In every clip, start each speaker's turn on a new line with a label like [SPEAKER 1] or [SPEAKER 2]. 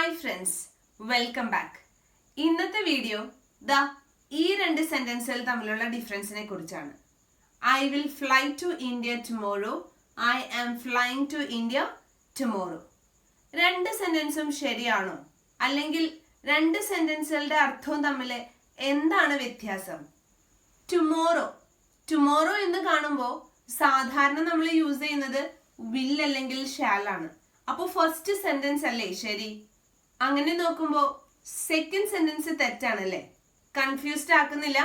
[SPEAKER 1] Hi friends, welcome back. ഇന്നത്തെ video ഈ രണ്ട് സെന്റൻസുകൾ തമ്മിലുള്ള ഡിഫറൻസിനെ കുറിച്ചാണ്. I will fly to India tomorrow, I am flying to India tomorrow. രണ്ട് സെന്റൻസും ശരിയാണോ? അല്ലെങ്കിൽ രണ്ട് സെന്റൻസുകളുടെ അർത്ഥവും തമ്മിൽ എന്താണ് വ്യത്യാസം? ടുമോറോ എന്ന് കാണുമ്പോൾ സാധാരണ നമ്മൾ യൂസ് ചെയ്യുന്നത് വിൽ അല്ലെങ്കിൽ ഷാൽ ആണ്. അപ്പോൾ ഫസ്റ്റ് സെന്റൻസ് അല്ലേ ശരി? അങ്ങനെ നോക്കുമ്പോൾ സെക്കൻഡ് സെന്റൻസ് തെറ്റാണല്ലേ? കൺഫ്യൂസ്ഡ് ആക്കുന്നില്ല,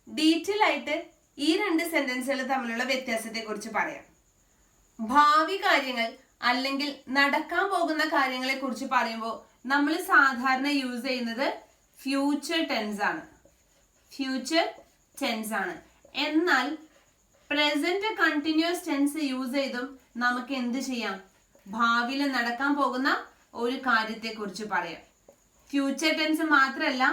[SPEAKER 1] ഡീറ്റെയിൽ ആയിട്ട് ഈ രണ്ട് സെന്റൻസുകൾ തമ്മിലുള്ള വ്യത്യാസത്തെ കുറിച്ച് പറയാം. ഭാവി കാര്യങ്ങൾ അല്ലെങ്കിൽ നടക്കാൻ പോകുന്ന കാര്യങ്ങളെ കുറിച്ച് പറയുമ്പോൾ നമ്മൾ സാധാരണ യൂസ് ചെയ്യുന്നത് ഫ്യൂച്ചർ ടെൻസ് ആണ്. എന്നാൽ പ്രസന്റ് കണ്ടിന്യൂസ് ടെൻസ് യൂസ് ചെയ്തും നമുക്ക് എന്ത് ചെയ്യാം? ഭാവിയിൽ നടക്കാൻ പോകുന്ന ഒരു കാര്യത്തെ കുറിച്ച് പറയാം. ഫ്യൂച്ചർ ടെൻസ് മാത്രമല്ല,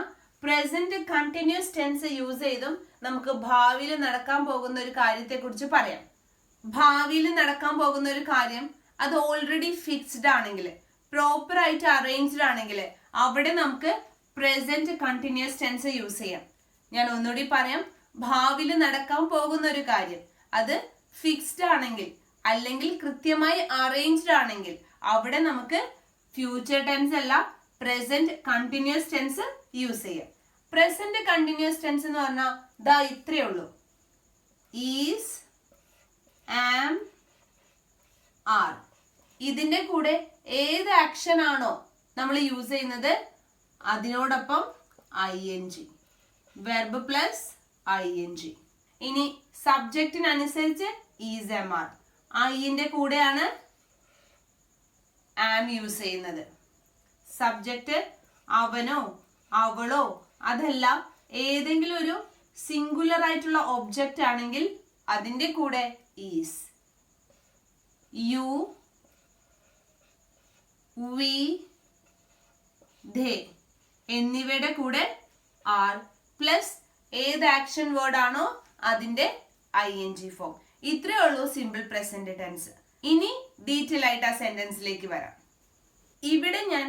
[SPEAKER 1] പ്രസന്റ് കണ്ടിന്യൂസ് ടെൻസ് യൂസ് ചെയ്തും നമുക്ക് ഭാവിയിൽ നടക്കാൻ പോകുന്ന ഒരു കാര്യത്തെ കുറിച്ച് പറയാം. ഭാവിയിൽ നടക്കാൻ പോകുന്ന ഒരു കാര്യം അത് ഓൾറെഡി ഫിക്സ്ഡ് ആണെങ്കിൽ, പ്രോപ്പർ ആയിട്ട് അറേഞ്ച്ഡ് ആണെങ്കിൽ അവിടെ നമുക്ക് പ്രസന്റ് കണ്ടിന്യൂസ് ടെൻസ് യൂസ് ചെയ്യാം. ഞാൻ ഒന്നുകൂടി പറയാം. ഭാവിയിൽ നടക്കാൻ പോകുന്ന ഒരു കാര്യം അത് ഫിക്സ്ഡ് ആണെങ്കിൽ അല്ലെങ്കിൽ കൃത്യമായി അറേഞ്ച്ഡ് ആണെങ്കിൽ അവിടെ നമുക്ക് ഫ്യൂച്ചർ ടെൻസ് അല്ല പ്രസന്റ് കണ്ടിന്യൂസ് ടെൻസ് യൂസ് ചെയ്യാം. പ്രസന്റ് കണ്ടിന്യൂസ് ടെൻസ് എന്ന് പറഞ്ഞാൽ ഇത്രയേ ഉള്ളൂ. Is, am, are. ഇതിന്റെ കൂടെ ഏത് ആക്ഷൻ ആണോ നമ്മൾ യൂസ് ചെയ്യുന്നത് അതിനോടൊപ്പം ING, വെർബ് പ്ലസ് ING. ഇനി സബ്ജക്റ്റിനനുസരിച്ച് ഈസ്, എം, ആർ. ഐന്റെ കൂടെയാണ് ആം യൂസ് ചെയ്യുന്നത്. സബ്ജക്റ്റ് അവനോ അവളോ അതല്ല ഏതെങ്കിലും ഒരു സിംഗുലർ ആയിട്ടുള്ള ഒബ്ജക്റ്റ് ആണെങ്കിൽ അതിന്റെ കൂടെ ഈസ്. യു, വി, ധേ എന്നിവയുടെ കൂടെ ആർ പ്ലസ് ഏത് ആക്ഷൻ വേർഡ് ആണോ അതിന്റെ ING ഫോം. ഇത്രയേ ഉള്ളൂ സിമ്പിൾ പ്രസന്റ് ടെൻസ്. ഇനി ഡീറ്റെയിൽ ആയിട്ട് ആ സെന്റൻസിലേക്ക് വരാം. ഇവിടെ ഞാൻ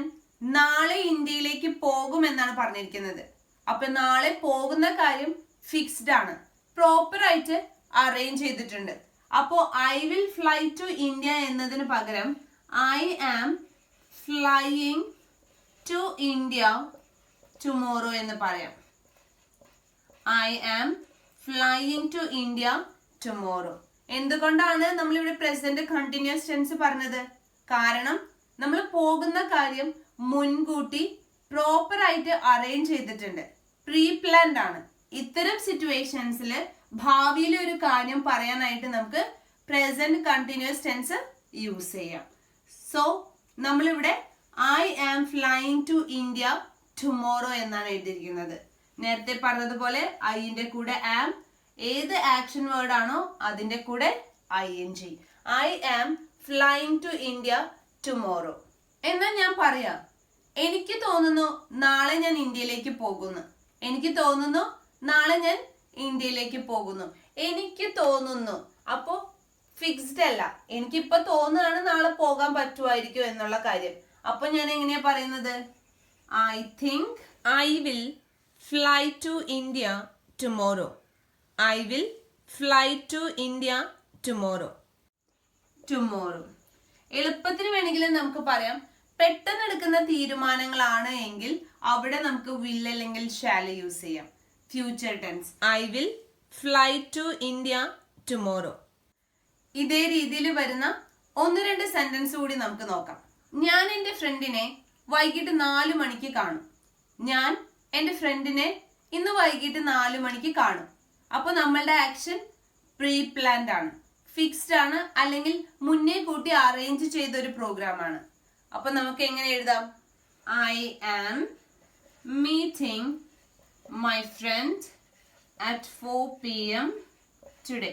[SPEAKER 1] നാളെ ഇന്ത്യയിലേക്ക് പോകും എന്നാണ് പറഞ്ഞിരിക്കുന്നത്. അപ്പൊ നാളെ പോകുന്ന കാര്യം ഫിക്സ്ഡ് ആണ്, പ്രോപ്പർ ആയിട്ട് അറേഞ്ച് ചെയ്തിട്ടുണ്ട്. അപ്പോ I will fly to India എന്നതിന് പകരം I am flying to India tomorrow എന്ന് പറയാം. I am flying to India tomorrow. എന്തുകൊണ്ടാണ് നമ്മൾ ഇവിടെ പ്രസന്റ് കണ്ടിന്യൂസ് ടെൻസ് പറഞ്ഞത്? കാരണം നമ്മൾ പോകുന്ന കാര്യം മുൻകൂട്ടി പ്രോപ്പർ ആയിട്ട് അറേഞ്ച് ചെയ്തിട്ടുണ്ട്, പ്രീ പ്ലാൻഡ് ആണ്. ഇത്തരം സിറ്റുവേഷൻസിൽ ഭാവിയിലെ ഒരു കാര്യം പറയാനായിട്ട് നമുക്ക് പ്രസന്റ് കണ്ടിന്യൂസ് ടെൻസ് യൂസ് ചെയ്യാം. സോ നമ്മളിവിടെ I am flying to India tomorrow എന്നാണ് എഴുതിയിരിക്കുന്നത്. നേരത്തെ പറഞ്ഞതുപോലെ ഐന്റെ കൂടെ ആം, ഏത് ആക്ഷൻ വേർഡ് ആണോ അതിന്റെ കൂടെ ING. I am flying to India tomorrow. എന്നാൽ ഞാൻ പറയാം, എനിക്ക് തോന്നുന്നു നാളെ ഞാൻ ഇന്ത്യയിലേക്ക് പോകുന്നു. എനിക്ക് തോന്നുന്നു നാളെ ഞാൻ ഇന്ത്യയിലേക്ക് പോകുന്നു. എനിക്ക് തോന്നുന്നു അപ്പോ ഫിക്സ്ഡ് അല്ല. എനിക്കിപ്പോ തോന്നുകയാണ് നാളെ പോകാൻ പറ്റുമായിരിക്കും എന്നുള്ള കാര്യം. അപ്പൊ ഞാൻ എങ്ങനെയാ പറയുന്നത്? I think I will fly to India tomorrow. I will fly to India tomorrow. എളുപ്പത്തിന് വേണമെങ്കിൽ നമുക്ക് പറയാം, പെട്ടെന്ന് എടുക്കുന്ന തീരുമാനങ്ങളാണ് എങ്കിൽ അവിടെ നമുക്ക് will അല്ലെങ്കിൽ shall യൂസ് ചെയ്യാം. Future tense I will fly to India tomorrow. ഇതേ രീതിയിൽ വരുന്ന ഒന്ന് രണ്ട് സെന്റൻസ് കൂടി നമുക്ക് നോക്കാം. ഞാൻ എൻ്റെ ഫ്രണ്ടിനെ വൈകിട്ട് 4 മണിക്ക് കാണും. ഞാൻ എൻ്റെ ഫ്രണ്ടിനെ ഇന്ന് വൈകിട്ട് 4 മണിക്ക് കാണും. അപ്പൊ നമ്മളുടെ ആക്ഷൻ പ്രീ പ്ലാൻഡ് ആണ്, ഫിക്സ്ഡ് ആണ്, അല്ലെങ്കിൽ മുന്നേ കൂട്ടി അറേഞ്ച് ചെയ്ത ഒരു പ്രോഗ്രാം ആണ്. അപ്പൊ നമുക്ക് എങ്ങനെ എഴുതാം? I am meeting my friend at 4 PM today.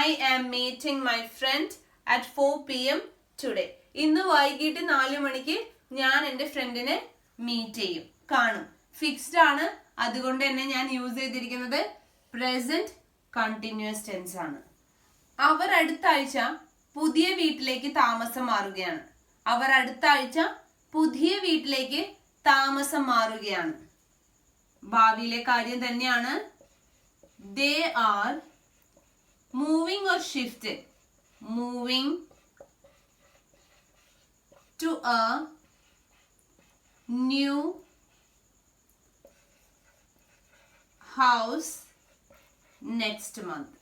[SPEAKER 1] I am meeting my friend at 4 PM today. ഇന്ന് വൈകിട്ട് 4 മണിക്ക് ഞാൻ എൻ്റെ ഫ്രണ്ടിനെ മീറ്റ് ചെയ്യും, കാണും. ഫിക്സ്ഡ് ആണ്, അതുകൊണ്ട് തന്നെ ഞാൻ യൂസ് ചെയ്തിരിക്കുന്നത് പ്രസന്റ് കണ്ടിന്യൂസ് ടെൻസ് ആണ്. അവർ അടുത്ത ആഴ്ച പുതിയ വീട്ടിലേക്ക് താമസം മാറുകയാണ്. അവർ അടുത്ത ആഴ്ച പുതിയ വീട്ടിലേക്ക് താമസം മാറുകയാണ്. ഭാവിയിലെ കാര്യം തന്നെയാണ്. They are moving or shifted. Moving to a new house next month.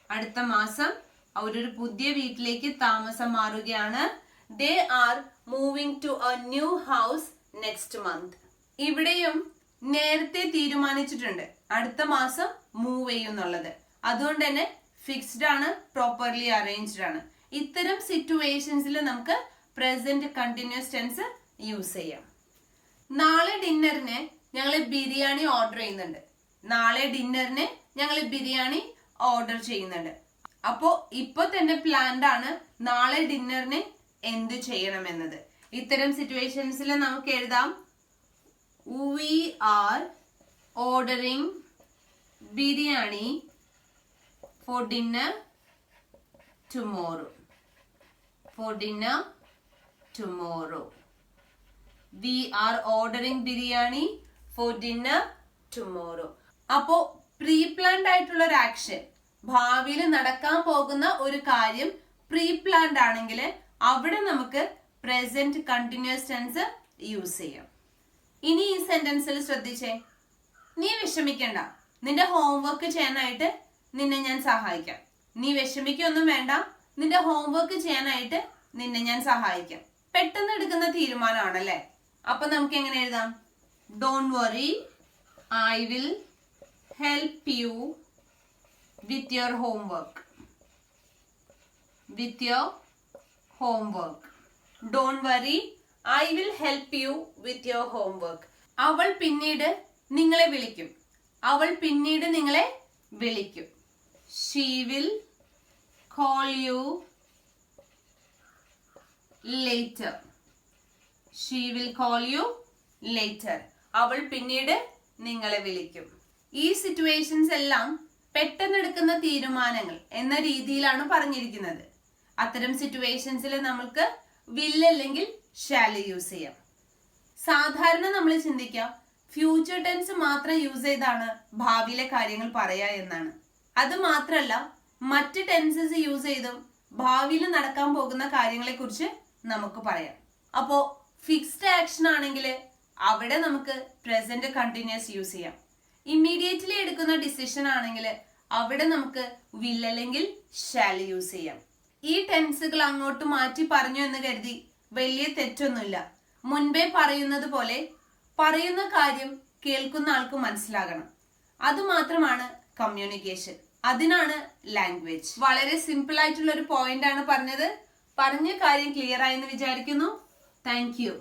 [SPEAKER 1] അടുത്ത മാസം അവരൊരു പുതിയ വീട്ടിലേക്ക് താമസം മാറുകയാണ്. They are moving to a new house next month. ഇവിടെയും നേരത്തെ തീരുമാനിച്ചിട്ടുണ്ട് അടുത്ത മാസം മൂവ് ചെയ്യുന്നുള്ളത്. അതുകൊണ്ട് തന്നെ ഫിക്സ്ഡ് ആണ്, പ്രോപ്പർലി അറേഞ്ച്ഡ് ആണ്. ഇത്തരം സിറ്റുവേഷൻസിൽ നമുക്ക് പ്രസന്റ് കണ്ടിന്യൂസ് ടെൻസ് യൂസ് ചെയ്യാം. നാളെ ഡിന്നറിന് ഞങ്ങൾ ബിരിയാണി ഓർഡർ ചെയ്യുന്നുണ്ട്. നാളെ ഡിന്നറിന് ഞങ്ങൾ ബിരിയാണി ഓർഡർ ചെയ്യുന്നുണ്ട്. അപ്പോ ഇപ്പൊ തന്നെ പ്ലാൻഡ് ആണ് നാളെ ഡിന്നറിന് എന്ത് ചെയ്യണമെന്നത്. ഇത്തരം സിറ്റുവേഷൻസിൽ നമുക്ക് എഴുതാം we are ordering biryani for dinner tomorrow. For dinner tomorrow. We are ordering biryani for dinner tomorrow. അപ്പോ പ്രീ പ്ലാൻഡ് ആയിട്ടുള്ള ഒരു ആക്ഷൻ, ഭാവിയിൽ നടക്കാൻ പോകുന്ന ഒരു കാര്യം പ്രീ പ്ലാൻഡ് ആണെങ്കിൽ അവിടെ നമുക്ക് പ്രസന്റ് കണ്ടിന്യൂസ് ടെൻസ് യൂസ് ചെയ്യാം. ഇനി ഈ സെന്റൻസിൽ ശ്രദ്ധിച്ചേ, നീ വിഷമിക്കണ്ട, നിന്റെ ഹോംവർക്ക് ചെയ്യാനായിട്ട് നിന്നെ ഞാൻ സഹായിക്കാം. നീ വിഷമിക്കൊന്നും വേണ്ട, നിന്റെ ഹോംവർക്ക് ചെയ്യാനായിട്ട് നിന്നെ ഞാൻ സഹായിക്കാം. പെട്ടെന്ന് എടുക്കുന്ന തീരുമാനമാണല്ലേ. അപ്പൊ നമുക്ക് എങ്ങനെ എഴുതാം? Don't worry, I will help you with your homework. With your homework. Don't worry, I will help you with your homework. അവൾ പിന്നീട് നിങ്ങളെ വിളിക്കും. അവൾ പിന്നീട് നിങ്ങളെ വിളിക്കും. She will call you later. She will call you later. അവൾ പിന്നീട് നിങ്ങളെ വിളിക്കും. ഈ സിറ്റുവേഷൻസ് എല്ലാം പെട്ടെന്ന് എടുക്കുന്ന തീരുമാനങ്ങൾ എന്ന രീതിയിലാണ് പറഞ്ഞിരിക്കുന്നത്. അത്തരം സിറ്റുവേഷൻസിൽ നമുക്ക് will അല്ലെങ്കിൽ shall യൂസ് ചെയ്യാം. സാധാരണ നമ്മൾ ചിന്തിക്കുക ഫ്യൂച്ചർ ടെൻസ് മാത്രം യൂസ് ചെയ്താണ് ഭാവിയിലെ കാര്യങ്ങൾ പറയാ എന്നാണ്. അത് മാത്രല്ല, മറ്റ് ടെൻസസ് യൂസ് ചെയ്തും ഭാവിയിൽ നടക്കാൻ പോകുന്ന കാര്യങ്ങളെ കുറിച്ച് നമുക്ക് പറയാം. അപ്പോ ഫിക്സ്ഡ് ആക്ഷൻ ആണെങ്കിൽ അവിടെ നമുക്ക് പ്രസന്റ് കണ്ടിന്യൂസ് യൂസ് ചെയ്യാം. ഇമ്മീഡിയറ്റ്ലി എടുക്കുന്ന ഡിസിഷൻ ആണെങ്കിൽ അവിടെ നമുക്ക് will അല്ലെങ്കിൽ shall യൂസ് ചെയ്യാം. ഈ ടെൻസുകൾ അങ്ങോട്ട് മാറ്റി പറഞ്ഞു എന്ന് കരുതി വലിയ തെറ്റൊന്നുമില്ല. മുൻപേ പറയുന്നത് പോലെ പറയുന്ന കാര്യം കേൾക്കുന്ന ആൾക്ക് മനസ്സിലാകണം. അതുമാത്രമാണ് കമ്മ്യൂണിക്കേഷൻ. അതിനാണ് ലാംഗ്വേജ്. വളരെ സിമ്പിൾ ആയിട്ടുള്ള ഒരു പോയിന്റ് ആണ് പറഞ്ഞത്. പറഞ്ഞ കാര്യം ക്ലിയർ ആയെന്ന് വിചാരിക്കുന്നു. Thank you.